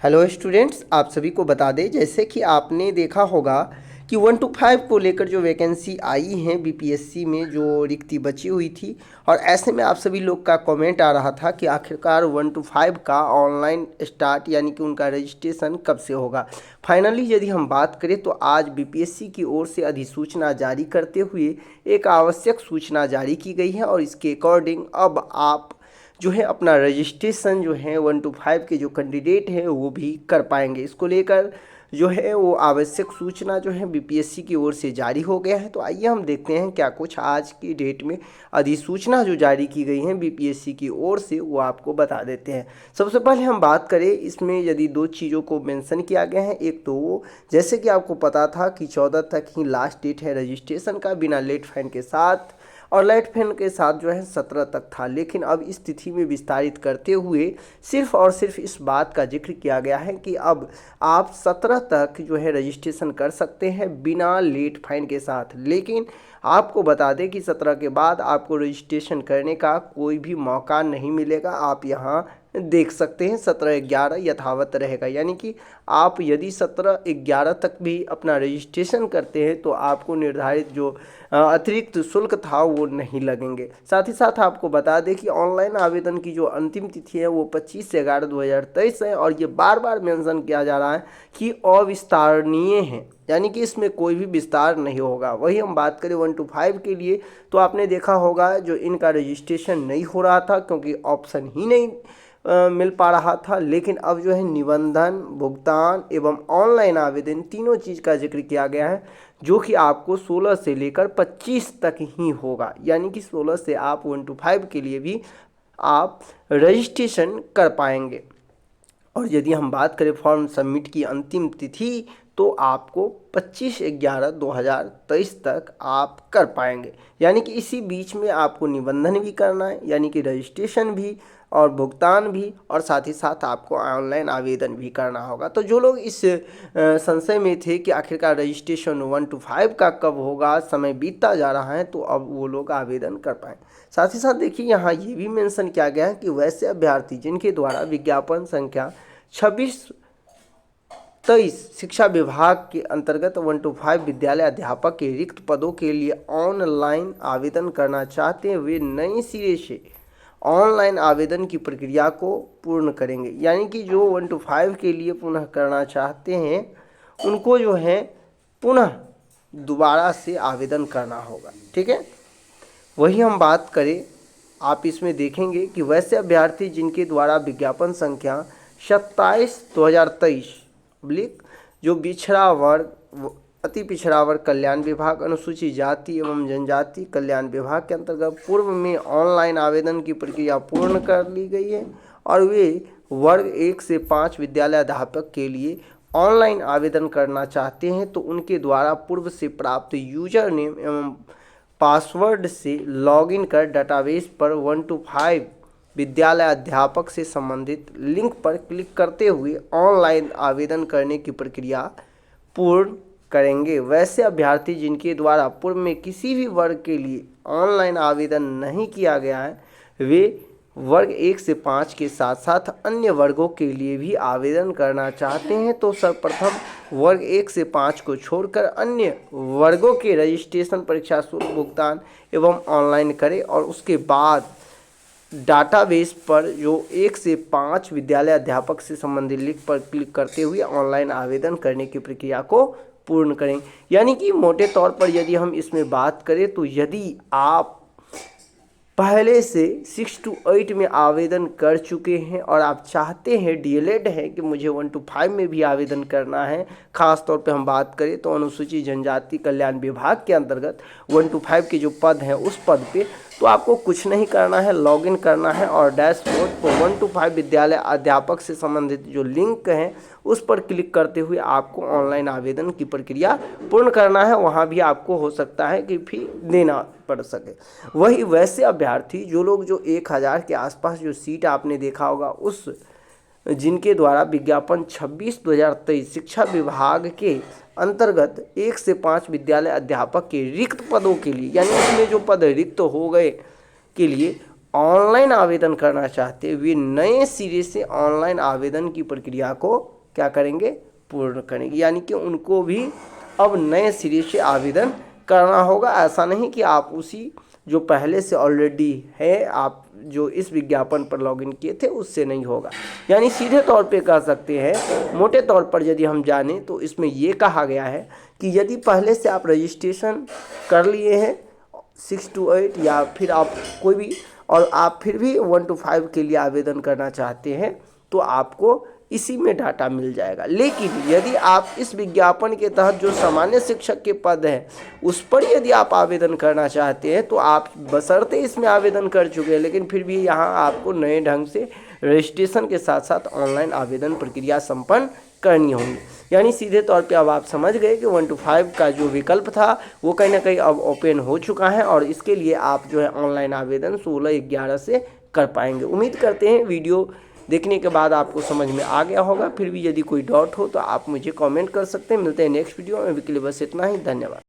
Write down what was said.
Hello students, आप सभी को बता दें जैसे कि आपने देखा होगा कि 1 to 5 को लेकर जो वैकेंसी आई हैं बीपीएससी में, जो रिक्ति बची हुई थी। और ऐसे में आप सभी लोग का कमेंट आ रहा था कि आखिरकार 1 to 5 का ऑनलाइन स्टार्ट यानी कि उनका रजिस्ट्रेशन कब से होगा। फाइनली यदि हम बात करें तो आज बीपीएससी की ओर से अधिसूचना जारी करते हुए एक आवश्यक सूचना जारी की गई है और इसके अकॉर्डिंग अब आप जो है अपना रजिस्ट्रेशन जो है 1 to 5 के जो कैंडिडेट हैं वो भी कर पाएंगे। इसको लेकर जो है वो आवश्यक सूचना जो है बीपीएससी की ओर से जारी हो गया है। तो आइए हम देखते हैं क्या कुछ आज की डेट में अधिसूचना जो जारी की गई है बीपीएससी की ओर से, वो आपको बता देते हैं। सबसे पहले हम बात करें इसमें यदि दो चीज़ों को मेंशन किया गया है। एक तो जैसे कि आपको पता था कि 14 तक ही लास्ट डेट है रजिस्ट्रेशन का बिना लेट फाइन के साथ, और लेट फाइन के साथ जो है 17 तक था। लेकिन अब इस तिथि में विस्तारित करते हुए सिर्फ और सिर्फ इस बात का जिक्र किया गया है कि अब आप 17 तक जो है रजिस्ट्रेशन कर सकते हैं बिना लेट फाइन के साथ। लेकिन आपको बता दें कि 17 के बाद आपको रजिस्ट्रेशन करने का कोई भी मौका नहीं मिलेगा। आप यहाँ देख सकते हैं 17/11 यथावत रहेगा, यानी कि आप यदि 17/11 तक भी अपना रजिस्ट्रेशन करते हैं तो आपको निर्धारित जो अतिरिक्त शुल्क था वो नहीं लगेंगे। साथ ही साथ आपको बता दें कि ऑनलाइन आवेदन की जो अंतिम तिथि है वो 25/11/2023 है, और ये बार बार मेंशन किया जा रहा है कि अविस्तारणीय है, यानी कि इसमें कोई भी विस्तार नहीं होगा। वही हम बात करें 1 to 5 के लिए तो आपने देखा होगा जो इनका रजिस्ट्रेशन नहीं हो रहा था क्योंकि ऑप्शन ही नहीं मिल पा रहा था। लेकिन अब जो है निबंधन, भुगतान एवं ऑनलाइन आवेदन तीनों चीज़ का जिक्र किया गया है, जो कि आपको 16 से लेकर 25 तक ही होगा। यानी कि 16 से आप 1 to 5 के लिए भी आप रजिस्ट्रेशन कर पाएंगे। और यदि हम बात करें फॉर्म सबमिट की अंतिम तिथि तो आपको 25/11/2023 तक आप कर पाएंगे। यानी कि इसी बीच में आपको निबंधन भी करना है, यानी कि रजिस्ट्रेशन भी और भुगतान भी, और साथ ही साथ आपको ऑनलाइन आवेदन भी करना होगा। तो जो लोग इस संशय में थे कि आखिरकार रजिस्ट्रेशन 1 to 5 का कब होगा, समय बीतता जा रहा है, तो अब वो लोग आवेदन कर पाएँ। साथ ही साथ देखिए यहाँ ये भी मेंशन किया गया है कि वैसे अभ्यर्थी जिनके द्वारा विज्ञापन संख्या 26/23 शिक्षा विभाग के अंतर्गत 1 to 5 विद्यालय अध्यापक के रिक्त पदों के लिए ऑनलाइन आवेदन करना चाहते हैं, वे नए सिरे से ऑनलाइन आवेदन की प्रक्रिया को पूर्ण करेंगे। यानी कि जो 1 to 5 के लिए पुनः करना चाहते हैं उनको जो है पुनः दोबारा से आवेदन करना होगा। ठीक है, वही हम बात करें, आप इसमें देखेंगे कि वैसे अभ्यर्थी जिनके द्वारा विज्ञापन संख्या 27/2023 जो पिछड़ा वर्ग, अति पिछड़ा वर्ग कल्याण विभाग, अनुसूचित जाति एवं जनजाति कल्याण विभाग के अंतर्गत पूर्व में ऑनलाइन आवेदन की प्रक्रिया पूर्ण कर ली गई है, और वे वर्ग 1 से 5 विद्यालय अध्यापक के लिए ऑनलाइन आवेदन करना चाहते हैं तो उनके द्वारा पूर्व से प्राप्त यूजर नेम एवं पासवर्ड से लॉगिन कर डेटाबेस पर 1 to 5 विद्यालय अध्यापक से संबंधित लिंक पर क्लिक करते हुए ऑनलाइन आवेदन करने की प्रक्रिया पूर्ण करेंगे। वैसे अभ्यर्थी जिनके द्वारा पूर्व में किसी भी वर्ग के लिए ऑनलाइन आवेदन नहीं किया गया है, वे वर्ग 1 से 5 के साथ साथ अन्य वर्गों के लिए भी आवेदन करना चाहते हैं तो सर्वप्रथम वर्ग 1 से 5 को छोड़कर अन्य वर्गों के रजिस्ट्रेशन परीक्षा शुल्क भुगतान एवं ऑनलाइन करें, और उसके बाद डाटाबेस पर जो 1 से 5 विद्यालय अध्यापक से संबंधित लिंक पर क्लिक करते हुए ऑनलाइन आवेदन करने की प्रक्रिया को पूर्ण करें। यानी कि मोटे तौर पर यदि हम इसमें बात करें तो यदि आप पहले से 6 to 8 में आवेदन कर चुके हैं और आप चाहते हैं, डीएलएड है कि मुझे 1 to 5 में भी आवेदन करना है, ख़ास तौर पे हम बात करें तो अनुसूचित जनजाति कल्याण विभाग के अंतर्गत 1 to 5 के जो पद हैं उस पद पे, तो आपको कुछ नहीं करना है, लॉगिन करना है और डैशबोर्ड पर 1 to 5 विद्यालय अध्यापक से संबंधित जो लिंक हैं उस पर क्लिक करते हुए आपको ऑनलाइन आवेदन की प्रक्रिया पूर्ण करना है। वहाँ भी आपको हो सकता है कि फी देना पड़ सके। वही वैसे अभ्यर्थी जो लोग जो 1000 के आसपास जो सीट आपने देखा होगा, उस जिनके द्वारा विज्ञापन 26/2023 शिक्षा विभाग के अंतर्गत 1 से 5 विद्यालय अध्यापक के रिक्त पदों के लिए, यानी इसमें जो पद रिक्त हो गए के लिए ऑनलाइन आवेदन करना चाहते हैं वे नए सिरे से ऑनलाइन आवेदन की प्रक्रिया को क्या करेंगे, पूर्ण करेंगे। यानी कि उनको भी अब नए सिरे से आवेदन करना होगा। ऐसा नहीं कि आप उसी जो पहले से ऑलरेडी है, आप जो इस विज्ञापन पर लॉगिन किए थे उससे नहीं होगा। यानी सीधे तौर पे कह सकते हैं, मोटे तौर पर यदि हम जानें तो इसमें ये कहा गया है कि यदि पहले से आप रजिस्ट्रेशन कर लिए हैं 6 to 8 या फिर आप कोई भी, और आप फिर भी 1 to 5 के लिए आवेदन करना चाहते हैं तो आपको इसी में डाटा मिल जाएगा। लेकिन यदि आप इस विज्ञापन के तहत जो सामान्य शिक्षक के पद हैं उस पर यदि आप आवेदन करना चाहते हैं तो आप बशर्ते इसमें आवेदन कर चुके हैं, लेकिन फिर भी यहाँ आपको नए ढंग से रजिस्ट्रेशन के साथ साथ ऑनलाइन आवेदन प्रक्रिया संपन्न करनी होगी। यानी सीधे तौर पे अब आप समझ गए कि 1 to 5 का जो विकल्प था वो कहीं ना कहीं अब ओपन हो चुका है और इसके लिए आप जो है ऑनलाइन आवेदन 16/11 से कर पाएंगे। उम्मीद करते हैं वीडियो देखने के बाद आपको समझ में आ गया होगा। फिर भी यदि कोई डाउट हो तो आप मुझे कमेंट कर सकते हैं। मिलते हैं नेक्स्ट वीडियो में, अभी के लिए बस इतना ही। धन्यवाद।